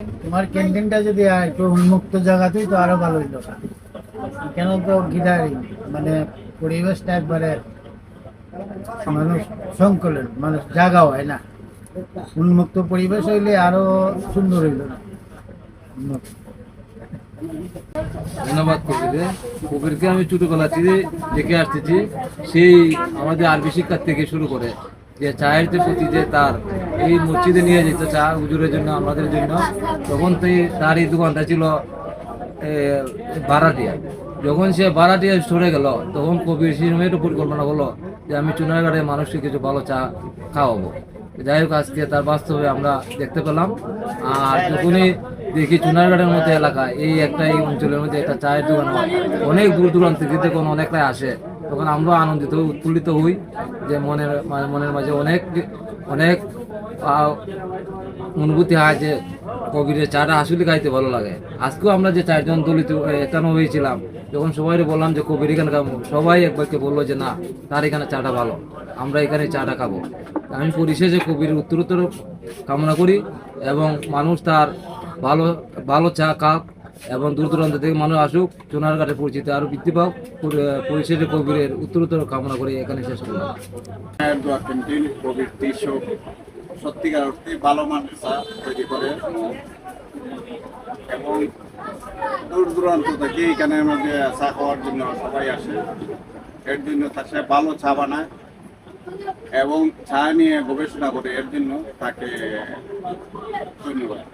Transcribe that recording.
তোমার ক্যান্টিনটা যদি একটু উন্মুক্ত জায়গাতেই তো আরো ভালো হইলো। কেন তো গিটারি মানে পরিবেশটা একবারে মানুষ সংকলন মানুষ জায়গা হয় না, উন্মুক্ত পরিবেশ হইলে আরো সুন্দর হইল না। ধন্যবাদ কবিরে। কবিরকে আমি ছোটবেলা থেকে দেখে আসতেছি, সেই আমাদের আরবি শিক্ষার থেকে শুরু করে যে চায়ের যে প্রতি যে তার এই মসজিদে নিয়ে যেত চা হুজুরের জন্য আমাদের জন্য, তখন থেকে তার এই দোকানটা ছিল ভাড়াটিয়া। যখন সে ভাড়াটিয়া সরে গেল তখন কবির সিনেমা একটা পরিকল্পনা করলো যে আমি চুনারঘাটের মানুষকে কিছু ভালো চা খাওয়াবো। যাই হোক আজকে তার বাস্তবে আমরা দেখতে পেলাম। আর যখনই দেখি চুনারঘাটের মধ্যে এলাকায় এই একটা এই অঞ্চলের মধ্যে একটা চায়ের দোকান হয়, অনেক দূর দূরান্ত থেকে যখন অনেকটাই আসে, তখন আমরা আনন্দিত উৎফুল্লিত হই যে মনের মাঝে অনেক অনেক অনুভূতি হয় যে কবিরের চাটা আসলে খাইতে ভালো লাগে। আজকেও আমরা যে চারজন দলিত একানো হয়েছিলাম, যখন সবাই বললাম যে কবির এখানে খাবো, সবাই একবারকে বললো যে না, তার এখানে চাটা ভালো, আমরা এখানে চাটা খাবো। আমি পরিশেষে কবির উত্তরোত্তর কামনা করি এবং মানুষ তার ভালো ভালো চা খাক এবং দূর দূরান্ত থেকে মানুষ আসুক, চুনারঘাটের পরিচিতি আরও বৃদ্ধি পাক। পরিশেষে কবিরের উত্তরোত্তর কামনা করে এখানে শেষ করলাম। কবির কৃষক সত্যিকার অর্থে ভালো মানের চা তৈরি করে এবং দূর দূরান্ত থেকে এখানের মধ্যে চা খাওয়ার জন্য সবাই আসে। এর জন্য সে ভালো চা বানায় এবং চা নিয়ে গবেষণা করে, এর জন্য তাকে ধন্যবাদ।